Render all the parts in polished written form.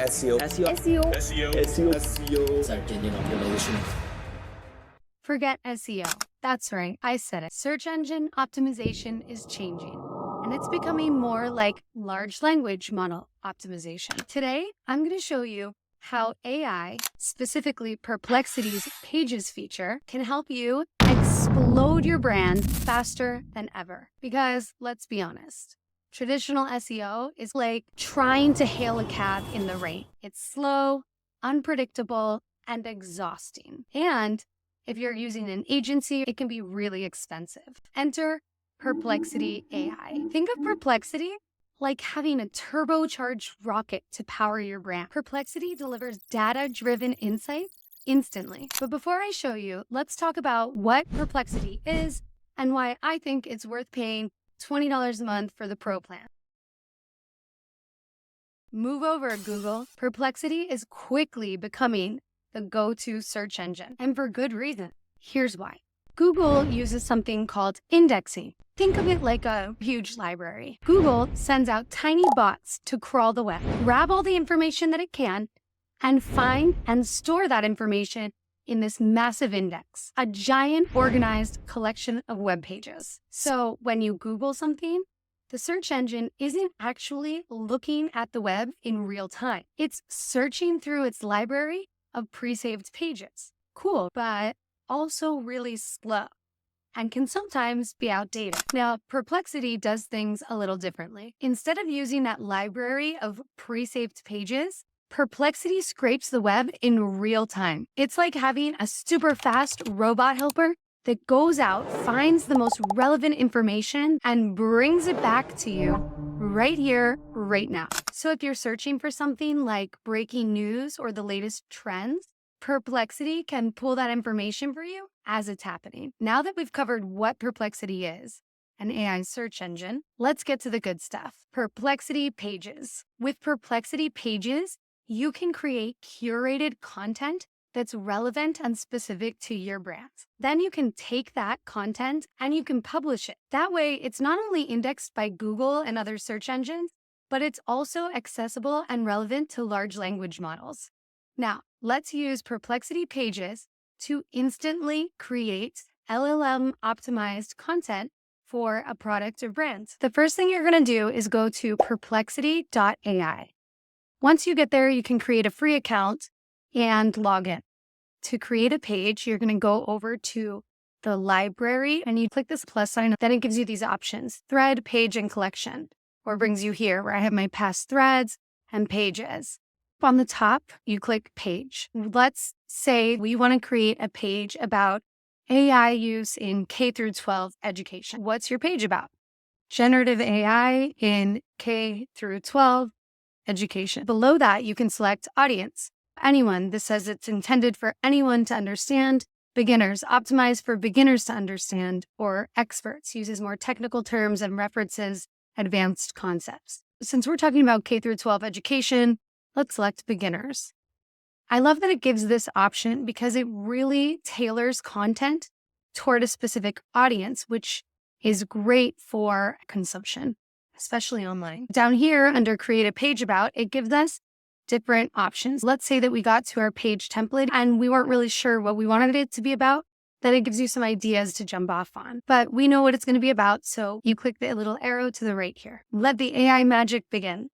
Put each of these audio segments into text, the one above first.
SEO, Search engine optimization. Forget SEO. That's right, I said it. Search engine optimization is changing, and it's becoming more like large language model optimization. Today, I'm going to show you how AI, specifically Perplexity's Pages feature, can help you explode your brand faster than ever. Because let's be honest, traditional SEO is like trying to hail a cab in the rain. It's slow, unpredictable, and exhausting. And if you're using an agency, it can be really expensive. Enter Perplexity AI. Think of Perplexity like having a turbocharged rocket to power your brand. Perplexity delivers data-driven insights instantly. But before I show you, let's talk about what Perplexity is and why I think it's worth paying $20 a month for the Pro plan. Move over, Google. Perplexity is quickly becoming the go-to search engine, and for good reason. Here's why. Google uses something called indexing. Think of it like a huge library. Google sends out tiny bots to crawl the web, grab all the information that it can, and find and store that information in this massive index, a giant organized collection of web pages. So when you Google something, the search engine isn't actually looking at the web in real time. It's searching through its library of pre-saved pages. Cool, but also really slow and can sometimes be outdated. Now, Perplexity does things a little differently. Instead of using that library of pre-saved pages, Perplexity scrapes the web in real time. It's like having a super fast robot helper that goes out, finds the most relevant information, and brings it back to you right here, right now. So if you're searching for something like breaking news or the latest trends, Perplexity can pull that information for you as it's happening. Now that we've covered what Perplexity is, an AI search engine, let's get to the good stuff. Perplexity Pages. With Perplexity Pages, you can create curated content that's relevant and specific to your brand. Then you can take that content and you can publish it. That way, it's not only indexed by Google and other search engines, but it's also accessible and relevant to large language models. Now, let's use Perplexity Pages to instantly create LLM-optimized content for a product or brand. The first thing you're going to do is go to perplexity.ai. Once you get there, you can create a free account and log in. To create a page, you're going to go over to the library and you click this plus sign. Then it gives you these options: thread, page, and collection, or brings you here where I have my past threads and pages. On the top, you click page. Let's say we want to create a page about AI use in K through 12 education. What's your page about? Generative AI in K through 12 education. Below that, you can select audience. Anyone. This says it's intended for anyone to understand. Beginners, optimized for beginners to understand, or experts, uses more technical terms and references advanced concepts. Since we're talking about K through 12 education, let's select beginners. I love that it gives this option because it really tailors content toward a specific audience, which is great for consumption, especially online. Down here under create a page about, it gives us different options. Let's say that we got to our page template and we weren't really sure what we wanted it to be about. Then it gives you some ideas to jump off on. But we know what it's going to be about, so you click the little arrow to the right here. Let the AI magic begin.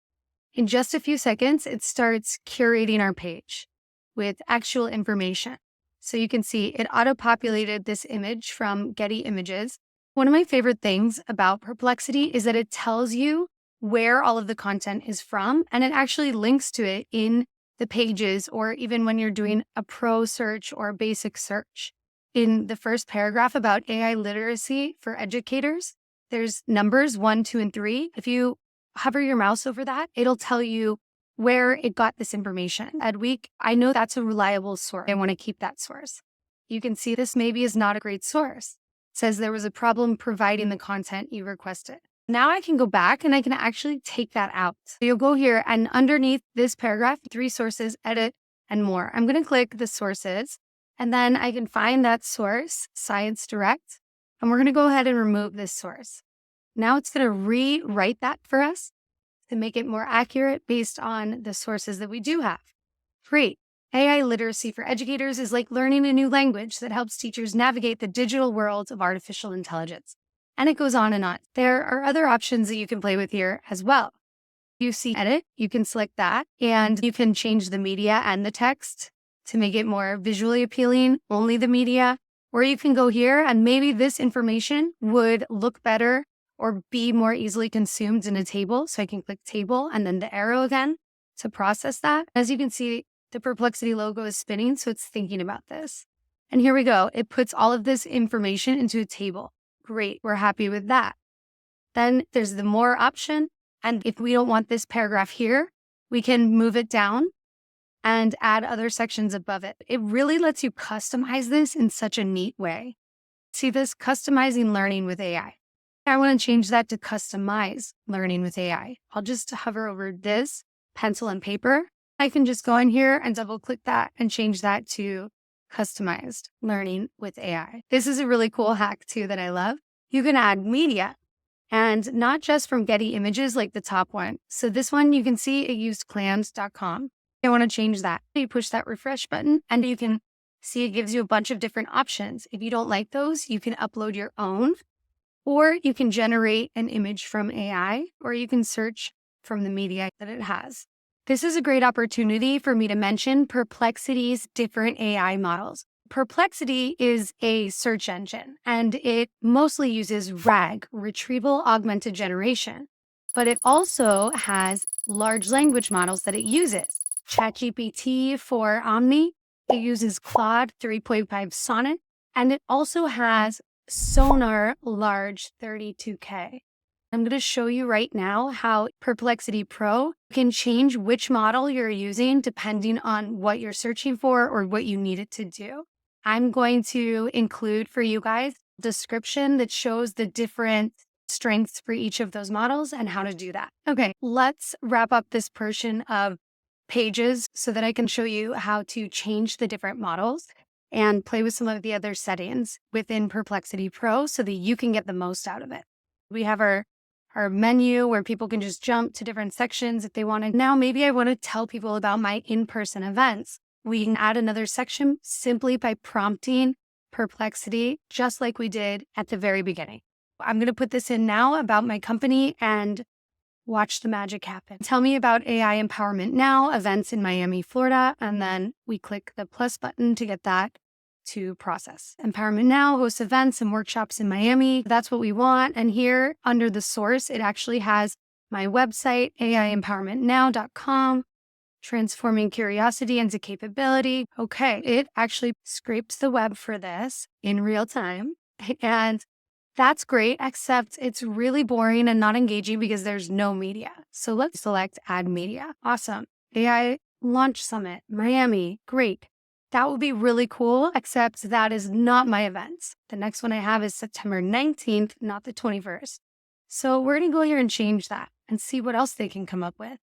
In just a few seconds, it starts curating our page with actual information. So you can see it auto-populated this image from Getty Images. One of my favorite things about Perplexity is that it tells you where all of the content is from, and it actually links to it in the pages, or even when you're doing a pro search or a basic search. In the first paragraph about AI literacy for educators, there's numbers 1, 2, and 3. If you hover your mouse over that, it'll tell you where it got this information. Edweek, I know that's a reliable source. I want to keep that source. You can see this maybe is not a great source. It says there was a problem providing the content you requested. Now I can go back and I can actually take that out. So you'll go here and underneath this paragraph, 3 sources, edit, and more. I'm going to click the sources and then I can find that source, Science Direct, and we're going to go ahead and remove this source. Now it's going to rewrite that for us. to make it more accurate based on the sources that we do have. Great. AI literacy for educators is like learning a new language that helps teachers navigate the digital world of artificial intelligence. And it goes on and on. There are other options that you can play with here as well. You see edit, you can select that, and you can change the media and the text to make it more visually appealing, only the media. Or you can go here and maybe this information would look better or be more easily consumed in a table. So I can click table and then the arrow again to process that. As you can see, the Perplexity logo is spinning, so it's thinking about this. And here we go. It puts all of this information into a table. Great, we're happy with that. Then there's the more option. And if we don't want this paragraph here, we can move it down and add other sections above it. It really lets you customize this in such a neat way. See this? Customizing learning with AI. I want to change that to customize learning with AI. I'll just hover over this pencil and paper. I can just go in here and double click that and change that to customized learning with AI. This is a really cool hack too that I love. You can add media and not just from Getty Images like the top one. So this one you can see it used clams.com. I want to change that. You push that refresh button and you can see it gives you a bunch of different options. If you don't like those, you can upload your own, or you can generate an image from AI, or you can search from the media that it has. This is a great opportunity for me to mention Perplexity's different AI models. Perplexity is a search engine, and it mostly uses RAG, Retrieval Augmented Generation, but it also has large language models that it uses. ChatGPT for Omni, it uses Claude 3.5 Sonnet, and it also has Sonar Large 32K. I'm going to show you right now how Perplexity Pro can change which model you're using depending on what you're searching for or what you need it to do. I'm going to include for you guys a description that shows the different strengths for each of those models and how to do that. Okay, let's wrap up this portion of pages so that I can show you how to change the different models and play with some of the other settings within Perplexity Pro so that you can get the most out of it. We have our menu where people can just jump to different sections if they want to. Now, maybe I want to tell people about my in-person events. We can add another section simply by prompting Perplexity, just like we did at the very beginning. I'm going to put this in now about my company and watch the magic happen. Tell me about AI Empowerment Now, events in Miami, Florida, and then we click the plus button to get that to process. Empowerment Now hosts events and workshops in Miami. That's what we want. And here under the source, it actually has my website, AIempowermentnow.com, transforming curiosity into capability. Okay, it actually scrapes the web for this in real time. And that's great, except it's really boring and not engaging because there's no media. So let's select add media. Awesome. AI Launch Summit, Miami. Great. That would be really cool, except that is not my events. The next one I have is September 19th, not the 21st. So we're going to go here and change that and see what else they can come up with.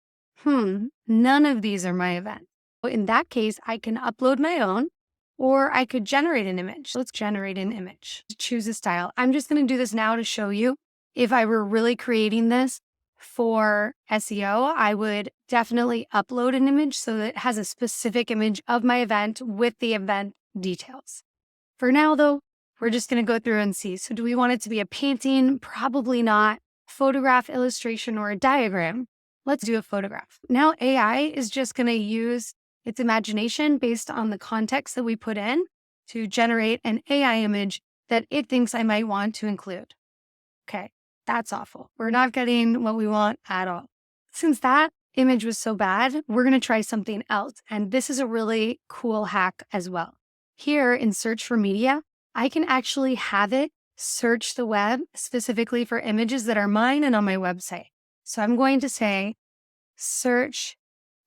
None of these are my events. In that case, I can upload my own, or I could generate an image. Let's generate an image. Choose a style. I'm just going to do this now to show you. If I were really creating this for SEO, I would definitely upload an image so that it has a specific image of my event with the event details. For now, though, we're just going to go through and see. So do we want it to be a painting? Probably not. Photograph, illustration, or a diagram. Let's do a photograph. Now AI is just going to use its imagination based on the context that we put in to generate an AI image that it thinks I might want to include. Okay, that's awful. We're not getting what we want at all. Since that image was so bad, we're going to try something else. And this is a really cool hack as well. Here in search for media, I can actually have it search the web specifically for images that are mine and on my website. So I'm going to say search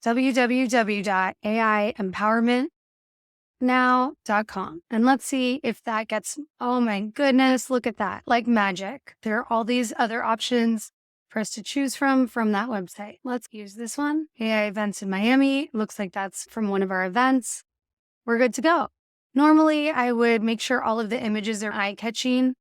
www.aiempowermentnow.com. And let's see if that gets, oh my goodness, look at that, like magic. There are all these other options for us to choose from that website. Let's use this one, AI events in Miami. Looks like that's from one of our events. We're good to go. Normally, I would make sure all of the images are eye-catching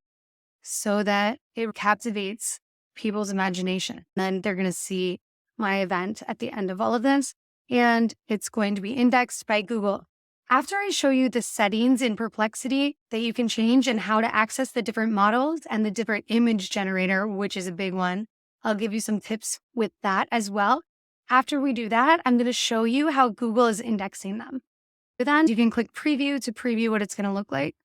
so that it captivates people's imagination. Then they're going to see my event at the end of all of this, and it's going to be indexed by Google. After I show you the settings in Perplexity that you can change and how to access the different models and the different image generator, which is a big one, I'll give you some tips with that as well. After we do that, I'm going to show you how Google is indexing them. Then you can click preview to preview what it's going to look like,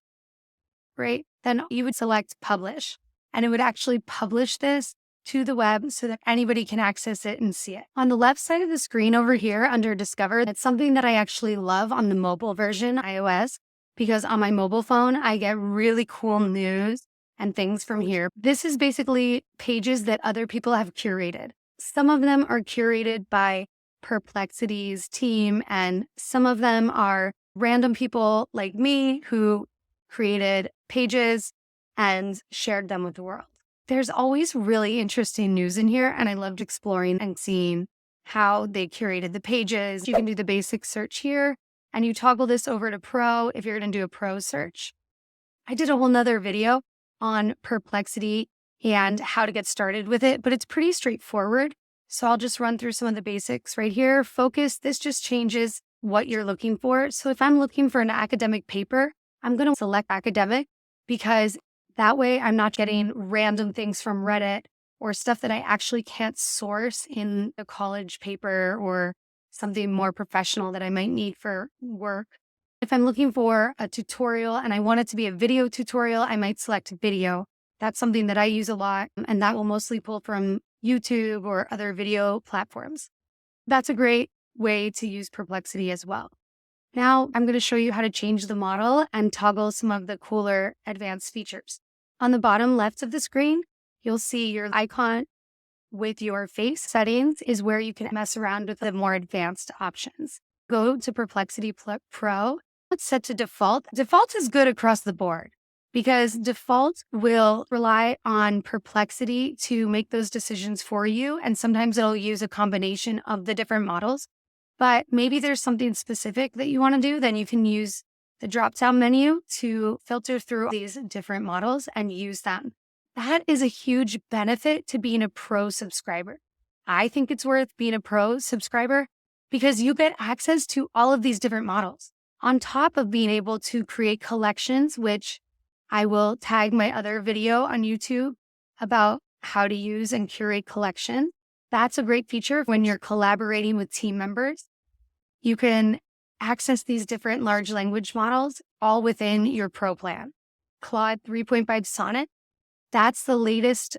right? Then you would select publish, and it would actually publish this to the web so that anybody can access it and see it. On the left side of the screen over here under Discover, it's something that I actually love on the mobile version, iOS, because on my mobile phone, I get really cool news and things from here. This is basically pages that other people have curated. Some of them are curated by Perplexity's team, and some of them are random people like me who created pages and shared them with the world. There's always really interesting news in here, and I loved exploring and seeing how they curated the pages. You can do the basic search here, and you toggle this over to Pro if you're going to do a Pro search. I did a whole nother video on Perplexity and how to get started with it, but it's pretty straightforward. So I'll just run through some of the basics right here. Focus, this just changes what you're looking for. So if I'm looking for an academic paper, I'm going to select academic because that way I'm not getting random things from Reddit or stuff that I actually can't source in a college paper or something more professional that I might need for work. If I'm looking for a tutorial and I want it to be a video tutorial, I might select video. That's something that I use a lot, and that will mostly pull from YouTube or other video platforms. That's a great way to use Perplexity as well. Now I'm going to show you how to change the model and toggle some of the cooler advanced features. On the bottom left of the screen, you'll see your icon with your face settings is where you can mess around with the more advanced options. Go to Perplexity Pro. It's set to default. Default is good across the board because default will rely on Perplexity to make those decisions for you. And sometimes it'll use a combination of the different models. But maybe there's something specific that you want to do, then you can use the drop-down menu to filter through these different models and use them. That is a huge benefit to being a Pro subscriber. I think it's worth being a Pro subscriber because you get access to all of these different models on top of being able to create collections, which I will tag my other video on YouTube about how to use and curate collections. That's a great feature when you're collaborating with team members. You can access these different large language models all within your Pro plan. Claude 3.5 Sonnet, that's the latest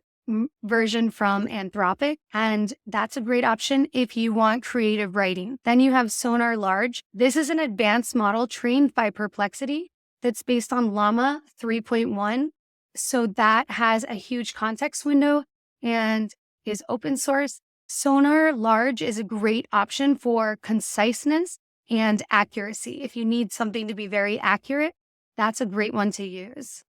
version from Anthropic, and that's a great option if you want creative writing. Then you have Sonar Large. This is an advanced model trained by Perplexity that's based on Llama 3.1. So that has a huge context window and is open source. Sonar Large is a great option for conciseness and accuracy. If you need something to be very accurate, that's a great one to use.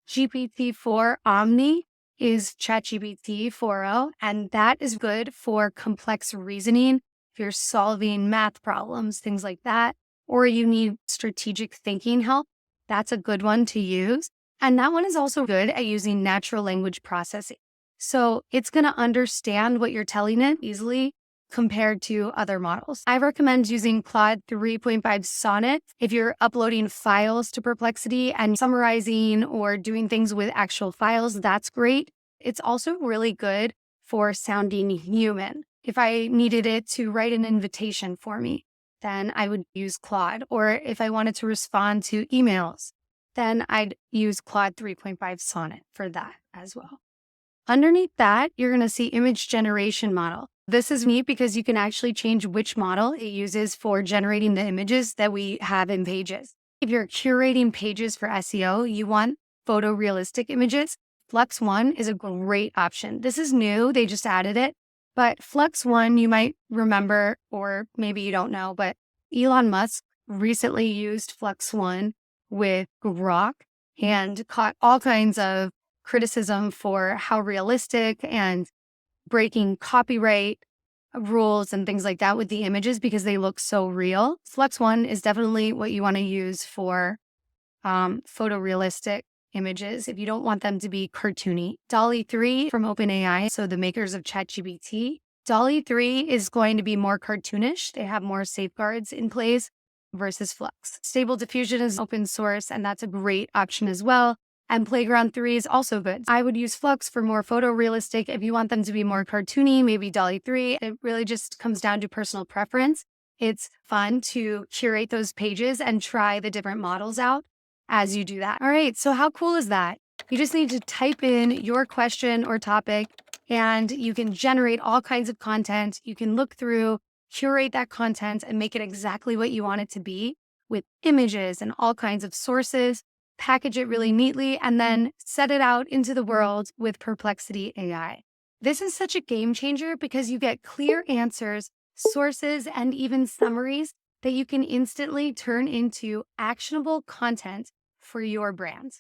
GPT-4 Omni is ChatGPT 4.0, and that is good for complex reasoning. If you're solving math problems, things like that, or you need strategic thinking help, that's a good one to use. And that one is also good at using natural language processing. So it's going to understand what you're telling it easily compared to other models. I recommend using Claude 3.5 Sonnet if you're uploading files to Perplexity and summarizing or doing things with actual files. That's great. It's also really good for sounding human. If I needed it to write an invitation for me, then I would use Claude. Or if I wanted to respond to emails, then I'd use Claude 3.5 Sonnet for that as well. Underneath that, you're going to see image generation model. This is neat because you can actually change which model it uses for generating the images that we have in pages. If you're curating pages for SEO, you want photorealistic images. Flux One is a great option. This is new. They just added it. But Flux One, you might remember, or maybe you don't know, but Elon Musk recently used Flux One with Grok and caught all kinds of criticism for how realistic and breaking copyright rules and things like that with the images because they look so real. Flux One is definitely what you want to use for photorealistic images if you don't want them to be cartoony. DALL-E 3 from OpenAI, so the makers of ChatGPT, DALL-E 3 is going to be more cartoonish. They have more safeguards in place versus Flux. Stable Diffusion is open source, and that's a great option as well. And Playground 3 is also good. I would use Flux for more photorealistic. If you want them to be more cartoony, maybe DALL-E 3. It really just comes down to personal preference. It's fun to curate those pages and try the different models out as you do that. All right, so how cool is that? You just need to type in your question or topic, and you can generate all kinds of content. You can look through, curate that content, and make it exactly what you want it to be with images and all kinds of sources, package it really neatly, and then set it out into the world with Perplexity AI. This is such a game changer because you get clear answers, sources, and even summaries that you can instantly turn into actionable content for your brand.